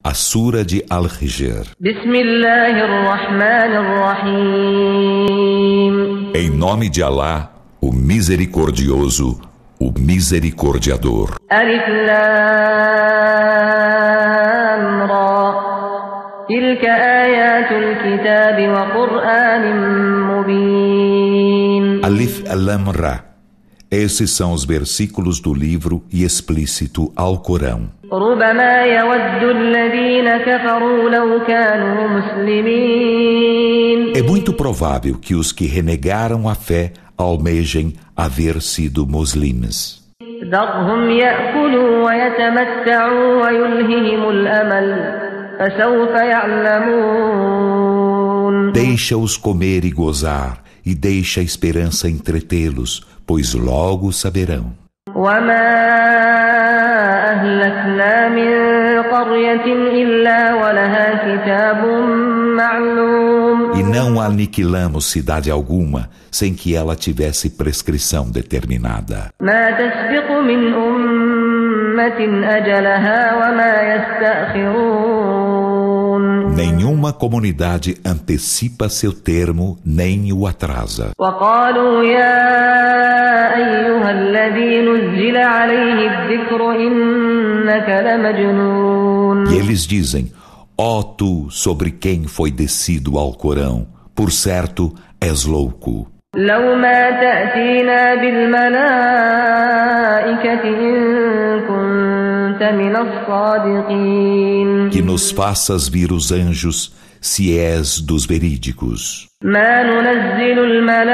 A Sura de Al-Hijr. Em nome de Alá, o Misericordioso, o Misericordiador. Alif Lam Ra. Tilka ayatul kitab wa Qur'anin mubin. Alif Lam Ra. Esses são os versículos do livro e explícito ao Corão. ربما يود الذين كفروا لو كانوا مسلمين. É muito provável que os que renegaram a fé almejem haver sido muçulmanos. ذرهم يأكلوا ويتمتعوا ويلههم الأمل فسوف يعلمون. Deixa-os comer e gozar, e deixa a esperança entretê-los, pois logo saberão. وما أهلكنا من قرية إلا ولها كتاب معلوم. E não aniquilamos cidade alguma sem que ela tivesse prescrição determinada. ما تسبق من أمة أجلها وما يستأخرون. Nenhuma comunidade antecipa seu termo nem o atrasa. وقالوا يا أيها الذي نزل عليه الذكر إنك لمجنون. E eles dizem: ó tu, sobre quem foi descido ao Corão, por certo és louco. لو ما تأتينا بالملائكة إن كنت من الصادقين. Que nos faças vir os anjos, se és dos verídicos. ما ننزل الملائكة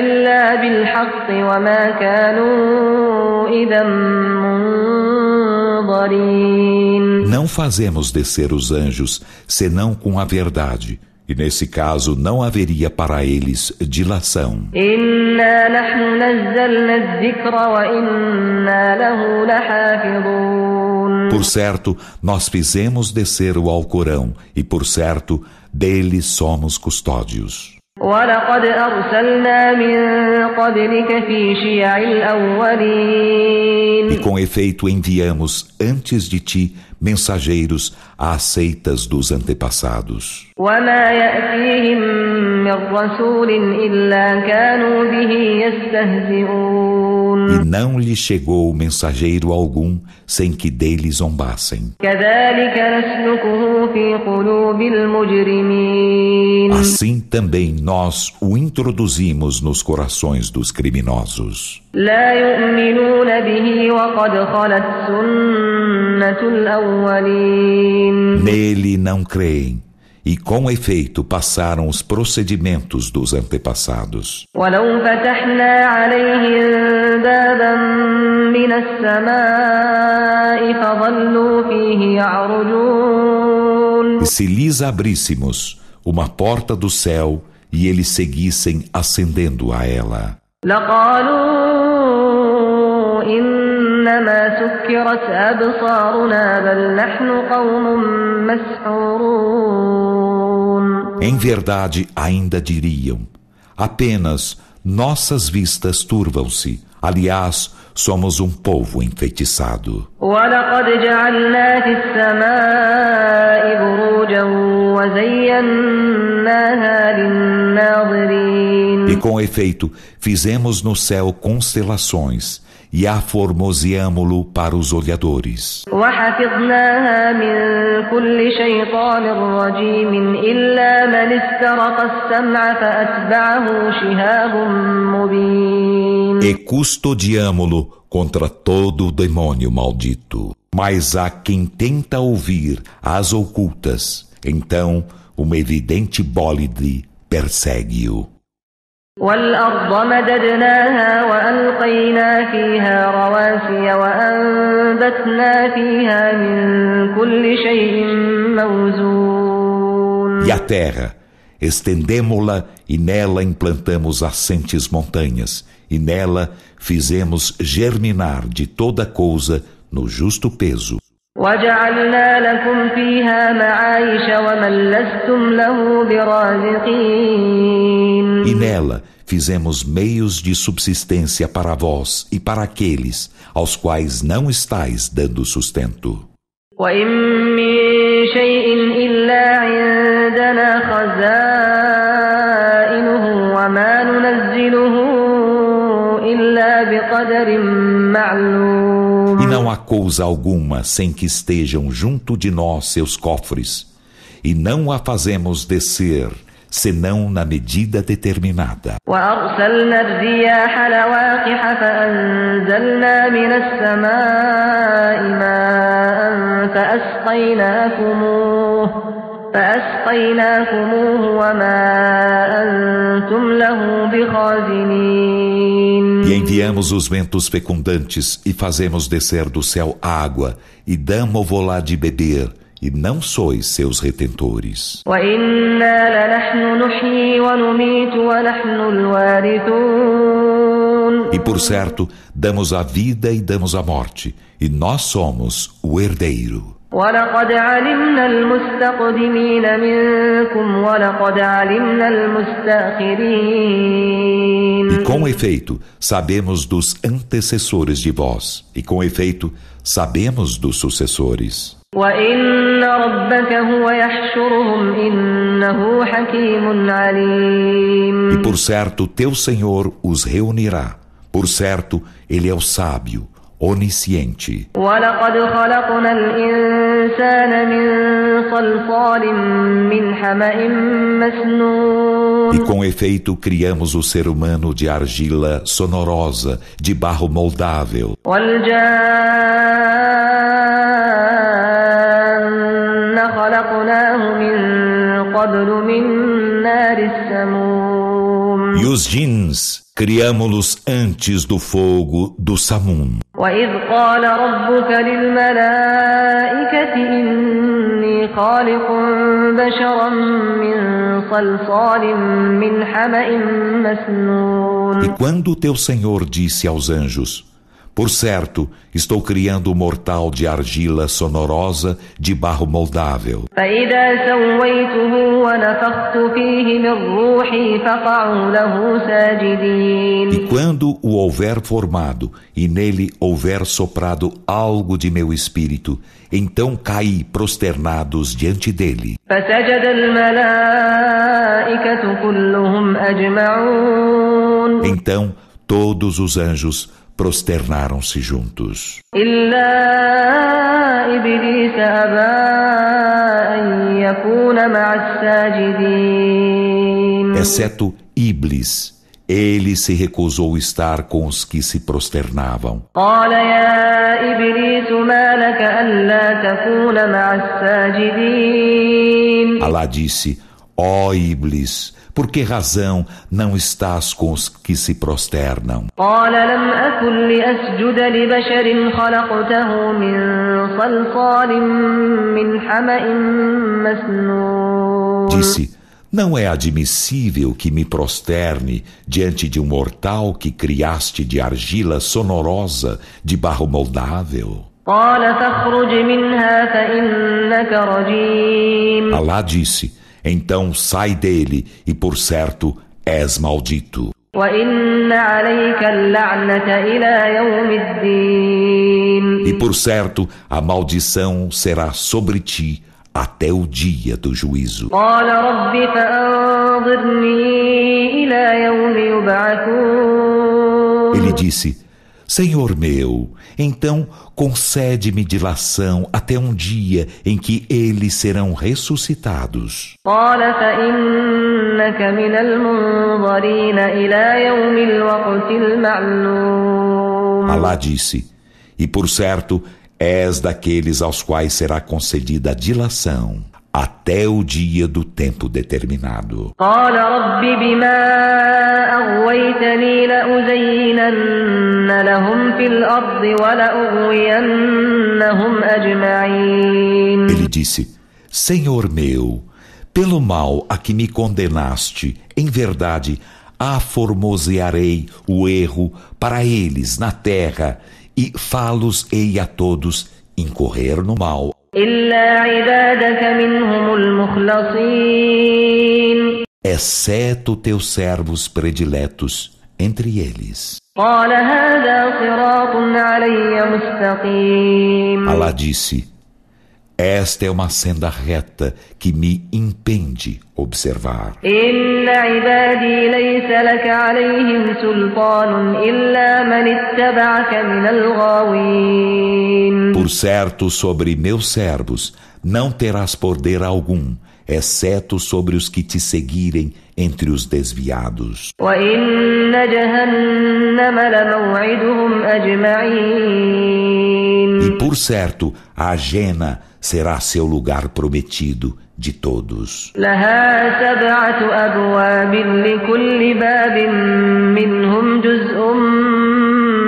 إلا بالحق وما كانوا إذا منظرين. Não fazemos descer os anjos senão com a verdade, e nesse caso não haveria para eles dilação. إنا نحن نزلنا الذكر وإنا له لحافظون. Por certo, nós fizemos descer o Alcorão, e por certo, dele somos custódios. ولقد أرسلنا من قبلك في شيع الأولين. E com efeito enviamos antes de ti mensageiros às seitas dos antepassados. وما يأتيهم من رسول إلا كانوا به يستهزئون. E não lhe chegou mensageiro algum sem que dele zombassem. كذلك نسلكه في قلوب المجرمين. Assim também nós o introduzimos nos corações dos criminosos. لا يؤمنون به وقد خلت سنة الأولين. Nele não creem, e com efeito passaram os procedimentos dos antepassados. ولو فتحنا عليهم بابا من السماء فظلوا فيه يعرجون. E se lhes abríssemos uma porta do céu e eles seguissem ascendendo a ela, لقالوا إنما سكرت أبصارنا بل نحن قوم مسحورون. em verdade ainda diriam: apenas nossas vistas turvam-se, aliás, somos um povo enfeitiçado. ولقد جعلنا في السماء بروجا وزيناها للناظرين. E com efeito, fizemos no céu constelações e aformoseamo-lo para os olhadores. وحفظناها من كل شيطان رجيم إلا من استرق السمع فأتبعه شهاب مبين. E custodiamo-lo contra todo demônio maldito. Mas há quem tenta ouvir as ocultas, então uma evidente bólide persegue-o. والأرض مددناها وألقينا فيها رواسي وأنبتنا فيها من كل شيء موزون. E a terra, estendemo-la e nela implantamos assentes montanhas, e nela fizemos germinar de toda coisa no justo peso. وجعلنا لكم فيها معايش ومن لستم له برازقين. E nela fizemos meios de subsistência para vós e para aqueles aos quais não estais dando sustento. وإن من شيء إلا عندنا خزائنه وما ننزله إلا بقدر معلوم. E não há coisa alguma sem que estejam junto de nós seus cofres, e não a fazemos descer senão na medida determinada. وأرسلنا الرياح لواقح فأنزلنا من السماء ماء فأسقيناكموه وما أنتم له بخازنين. E enviamos os ventos fecundantes e fazemos descer do céu água e damo-vo-lá de beber, e não sois seus retentores. وإنا لنحن نحيي ونميت ونحن الوارثون. E por certo, damos a vida e damos a morte, e nós somos o herdeiro. ولقد علمنا المستقدمين منكم ولقد علمنا المستأخرين. E com efeito, sabemos dos antecessores de vós, e com efeito, sabemos dos sucessores. وإن ربك هو يحشرهم إنه حكيم عليم. E por certo, teu Senhor os reunirá. Por certo, Ele é o sábio, onisciente. ولقد خلقنا الإنسان من صلصال من حمأ مسنون. E com efeito, criamos o ser humano de argila sonorosa, de barro moldável. والجان خلقناه من قبل من نار السموم. E os jins, criamo-los antes do fogo do Samum. وإذ قال ربك للملائكة إني خالق بشرا من صلصال من حمأ مسنون. E quando teu Senhor disse aos anjos: por certo, estou criando um mortal de argila sonorosa de barro moldável. فإذا سويته ونفخت فيه من روحي فقعوا له ساجدين. E quando o houver formado e nele houver soprado algo de meu espírito, então caí prosternados diante dele. فسجد الملائكة كلهم أجمعون. Então todos os anjos prosternaram-se juntos. إلا إبليس أبى أن يكون مع الساجدين. Exceto Iblis, ele se recusou estar com os que se prosternavam. قال يا إبليس ما لك ألا تكون مع الساجدين. Alá disse: ó Iblis, por que razão não estás com os que se prosternam? قال لم أكن لأسجد لبشر خلقته من صلصال من حمأ مسنون. Disse: não é admissível que me prosterne diante de um mortal que criaste de argila sonorosa de barro moldável. قال فاخرج منها فإنك رجيم. Alá disse: então sai dele, e por certo és maldito. وإن عليك اللعنة إلى يوم الدين. E por certo a maldição será sobre ti até o dia do juízo. قال رب فأنظرني إلى يوم يبعثون. Ele disse: Senhor meu, então concede-me dilação até um dia em que eles serão ressuscitados. قال فإنك من المنظرين إلى يوم الوقت المعلوم. Alá disse: e por certo és daqueles aos quais será concedida a dilação até o dia do tempo determinado. قال رب بما أغويتني لأزينن لهم في الأرض ولأغوينهم أجمعين. Ele disse: Senhor meu, pelo mal a que me condenaste, em verdade, aformosearei o erro para eles na terra e fá-los-ei a todos incorrer no mal. إلا عبادك منهم المخلصين. Exceto teus servos prediletos entre eles. قال هذا صراط علي مستقيم. Alá disse: Esta é uma senda reta que me impede observar. إن عبادي ليس لك عليهم سلطان إلا من اتبعك من الغاوين. Por certo, sobre meus servos não terás poder algum, exceto sobre os que te seguirem entre os desviados. وإن جهنم لموعدهم أجمعين. E por certo, a Jena será seu lugar prometido de todos. لها 7 أبواب لكل باب منهم جزء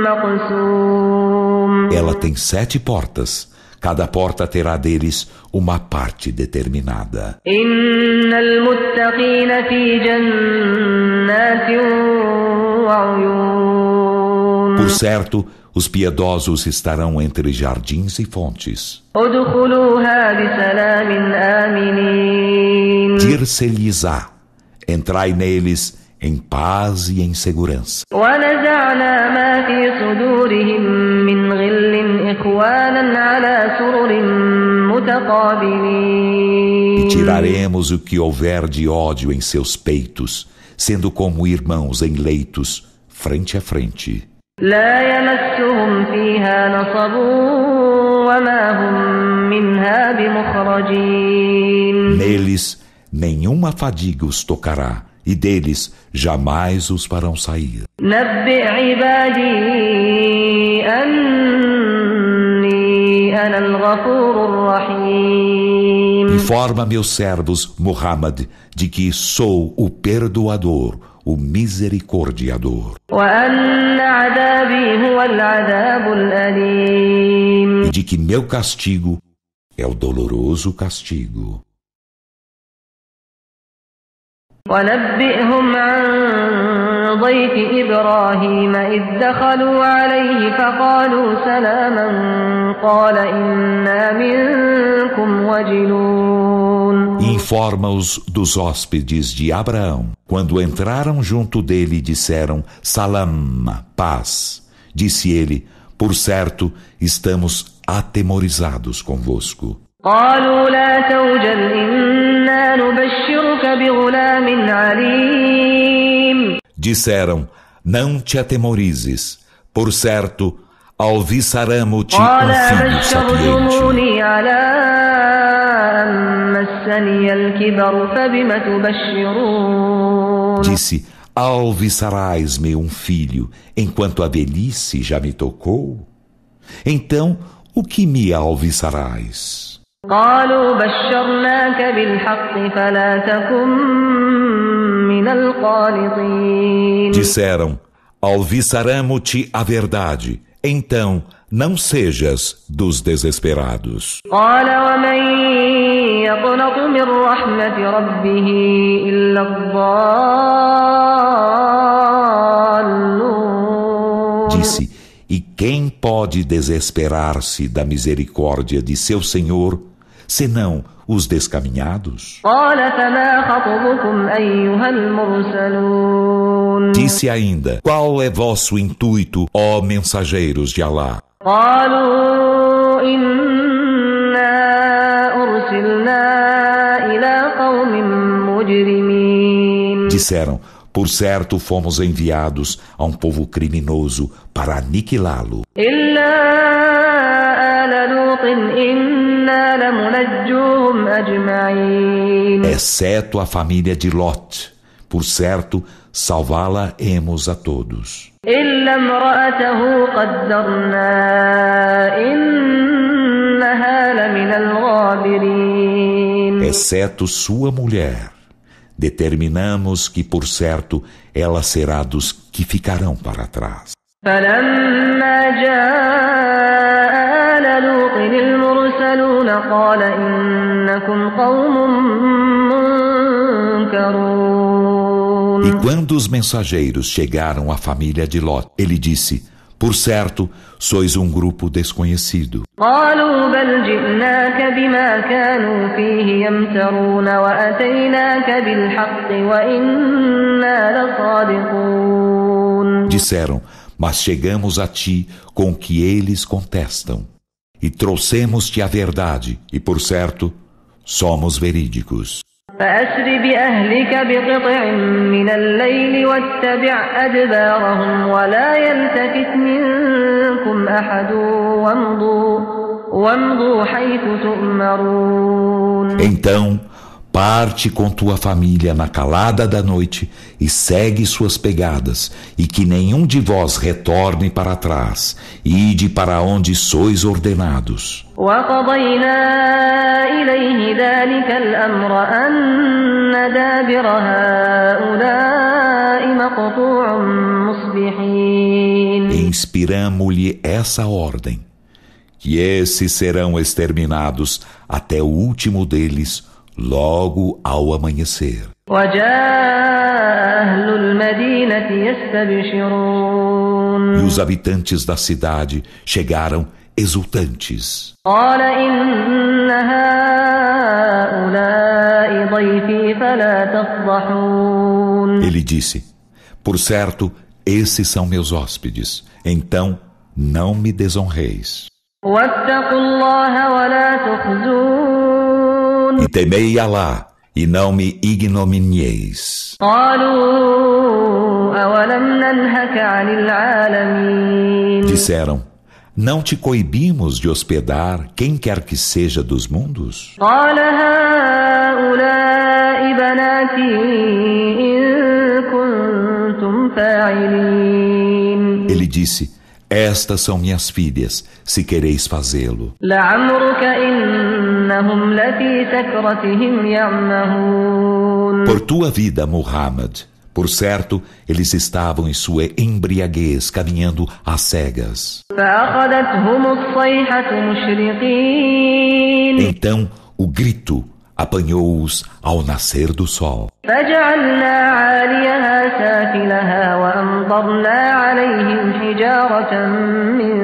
مقسوم. Ela tem 7 portas. Cada porta terá deles uma parte determinada. إن المتقين في جنات وعيون. Por certo, os piedosos estarão entre jardins e fontes. ادخلوها بسلام آمنين. Dir-se-lhes-á: entrai neles em paz e em segurança. ونزعنا ما في صدورهم من غل إخوانا على سرر متقابلين. E tiraremos o que houver de ódio em seus peitos, sendo como irmãos em leitos, frente a frente. لا يمسهم فيها نصب وما هم منها بمخرجين. Neles nenhuma fadiga os tocará, e deles jamais os farão sair. نبئ عبادي أني أنا الغفور الرحيم. Informa meus servos, Muhammad, de que sou o perdoador, o misericordiador. وأن عذابي هو العذاب الأليم. E de que meu castigo é o doloroso castigo. ونبئهم عن ضيف إبراهيم إذ دخلوا عليه فقالوا سلاما قال إنا منكم وجلون. Informa-os dos hóspedes de Abraão. Quando entraram junto dele, disseram: Salam, paz. Disse ele: por certo, estamos atemorizados convosco. قالوا لا توجل إنا نبشرك بغلام عليم. Disseram: não te atemorizes. Por certo, alviçaramo-te قال filho sapiente. بشرتموني على أن مسني الكبر فبم تبشرون. Disse: alviçarás-me um filho, enquanto a velhice já me tocou? Então, o que me alviçarás? قالوا بشرناك بالحق فلا تكن من القانطين. Disseram: alviçaramo-te a verdade, então não sejas dos desesperados. قال ومن يقنط من رحمة ربه إلا الضالون. Disse: e quem pode desesperar-se da misericórdia de seu Senhor, senão os descaminhados? قال فما خطبكم أيها المرسلون. Disse ainda: qual é vosso intuito, ó mensageiros de Alá? قالوا إنا أرسلنا إلى قوم مجرمين. Disseram: por certo fomos enviados a um povo criminoso para aniquilá-lo. إلا آل لوط إنا لمنجوهم أجمعين. Exceto a família de Lot. Por certo, salvá-la-emos a todos. إلا امرأته قدرنا إنها لمن الغابرين. Exceto sua mulher. Determinamos que, por certo, ela será dos que ficarão para trás. فلما جاء آل لوط المرسلون قال إنكم قوم منكرون. E quando os mensageiros chegaram à família de Lot, ele disse: por certo, sois um grupo desconhecido. قالوا بل جئناك بما كانوا فيه يمترون وأتيناك بالحق وإنا لصادقون. Disseram: mas chegamos a ti com o que eles contestam, E trouxemos-te a verdade, e por certo, somos verídicos. فأسر بأهلك بقطع من الليل واتبع أدبارهم ولا يلتفت منكم أحد وامضوا حيث تؤمرون. Então, parte com tua família na calada da noite e segue suas pegadas, e que nenhum de vós retorne para trás, e ide para onde sois ordenados. وقضينا إليه ذلك الأمر أن دابر هؤلاء مقطوع مصبحين. E inspiramo-lhe essa ordem, que esses serão exterminados até o último deles, logo ao amanhecer. وجاء أهل المدينة يستبشرون. E os habitantes da cidade chegaram exultantes. قال إن هؤلاء ضيفي فلا تفضحون. Ele disse: por certo, esses são meus hóspedes, então não me desonreis. واتقوا الله ولا تخزون. E temei Alá, e não me ignominieis. قالوا أولم ننهك عن العالمين. Disseram: não te coibimos de hospedar quem quer que seja dos mundos? قال هؤلاء بناتي إن كنتم فاعلين. Ele disse: estas são minhas filhas, se quereis fazê-lo. لعمرك إنهم لفي سكرتهم يعمهون. Por tua vida, Muhammad, por certo, eles estavam em sua embriaguez, caminhando às cegas. فأخذتهم الصيحة مشرقين. Então, o grito apanhou-os ao nascer do sol. فجعلنا عاليها سافلها وأمطرنا عليهم حجارة من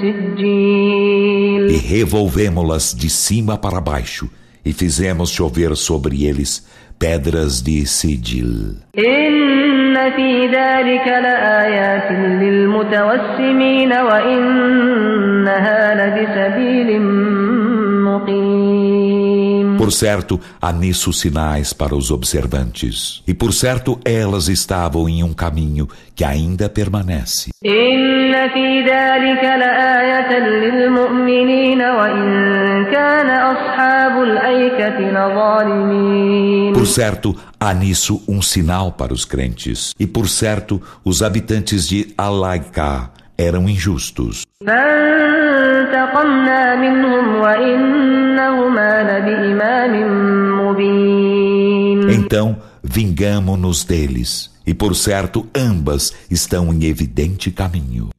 سجيل. E revolvemos-las de cima para baixo, e fizemos chover sobre eles pedras de sigil. إن في ذلك لآيات للمتوسمين وإنها لبسبيل مقيم. Por certo, há nisso sinais para os observantes. E por certo, elas estavam em um caminho que ainda permanece. إن في ذلك لآية للمؤمنين وإن كان أصحاب الأيكة لظالمين. Por certo, há nisso um sinal para os crentes. E por certo, os habitantes de Al-Laika eram injustos. فانتقمنا منهم وإنهما لبإمام مبين. Então, vingamo-nos deles. E por certo, ambas estão em evidente caminho.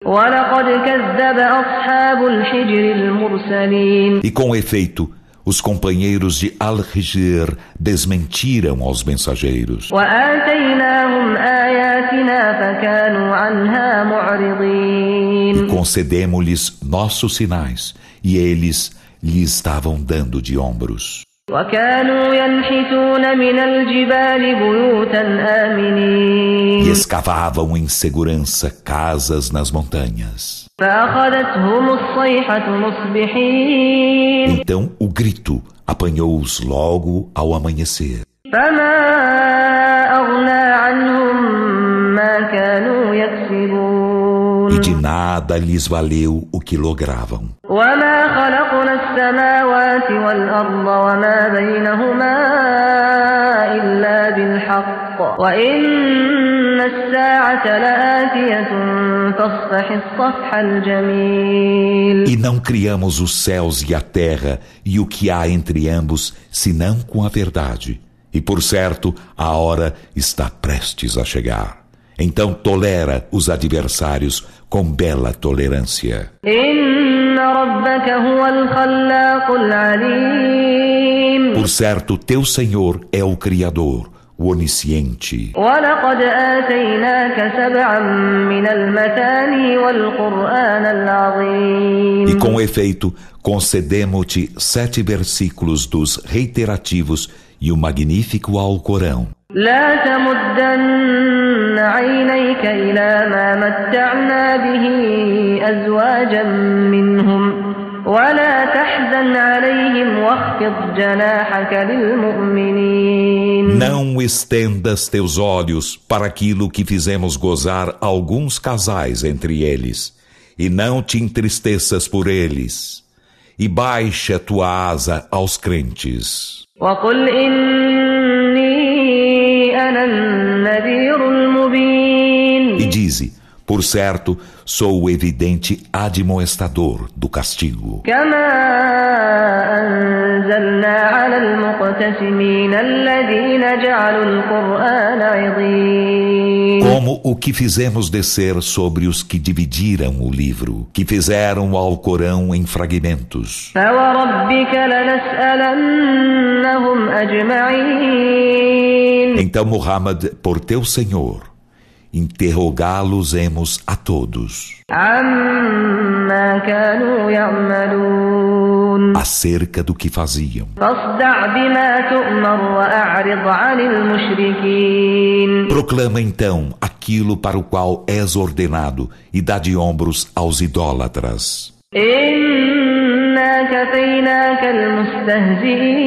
ولقد كذب أصحاب الحجر المرسلين. E com efeito, os companheiros de Al-Hijr desmentiram aos mensageiros. وآتيناهم آياتنا فكانوا عنها معرضين. E concedemos-lhes nossos sinais, e eles lhe estavam dando de ombros. وكانوا ينحتون من الجبال بيوتا آمنين. E escavavam em segurança casas nas montanhas. فأخذتهم الصيحة مصبحين. Então o grito apanhou-os logo ao amanhecer. فما أغنى عنهم ما كانوا يكسبون. E de nada lhes valeu o que logravam. وما خلقنا السماوات والأرض وما بينهما إلا بالحق وإن الساعة لآتية فاصفح الصفح الجميل. E não criamos os céus e a terra e o que há entre ambos, senão com a verdade. E por certo, a hora está prestes a chegar. Então tolera os adversários com bela tolerância. إن ربك هو الخلاق العليم. Por certo, teu Senhor é o Criador, o Onisciente. ولقد آتيناك سبعا من المثاني والقرآن العظيم. E com efeito, concedemos-te 7 versículos dos reiterativos e o magnífico Alcorão. لا تمدن عينيك إلى ما متعنا به أزواجا منهم ولا تحزن عليهم واخفض جناحك للمؤمنين. Não estendas teus olhos para aquilo que fizemos gozar alguns casais entre eles, e não te entristeças por eles, e baixa tua asa aos crentes. وقل إني أنا النذير المبين. E dize, por certo, sou o evidente admoestador do castigo. كما أنزلنا على المقتسمين الذين جعلوا القرآن عضين. Como o que fizemos descer sobre os que dividiram o livro, que fizeram o Alcorão em fragmentos. فوربك لنسألنهم أجمعين. Então, Muhammad, por teu Senhor, interrogá-los-emos a todos عما كانوا يعملون. acerca do que faziam. فاصدع بما تؤمر وأعرض عن المشركين. Proclama então aquilo para o qual és ordenado e dá de ombros aos idólatras. إنا كفيناك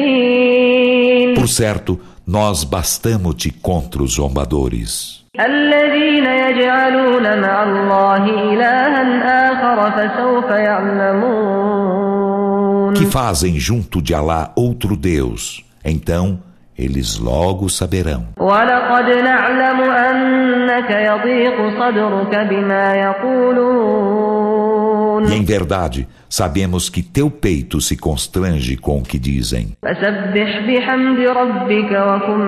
المستهزئين. Por certo, nós bastamo-te contra os zombadores, الذين يجعلون مع الله إلها آخر فسوف يعلمون. que fazem junto de Alá outro Deus. Então, eles logo saberão. ولقد نعلم أنك يضيق صدرك بما يقولون. E em verdade, sabemos que teu peito se constrange com o que dizem. فسبح بحمد ربك وكن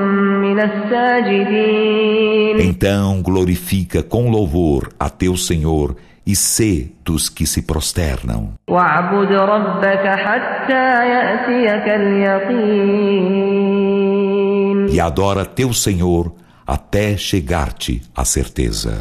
من الساجدين. Então glorifica com louvor a teu Senhor e sê dos que se prosternam. واعبد ربك حتى يأتيك اليقين. E adora teu Senhor até chegar-te a certeza.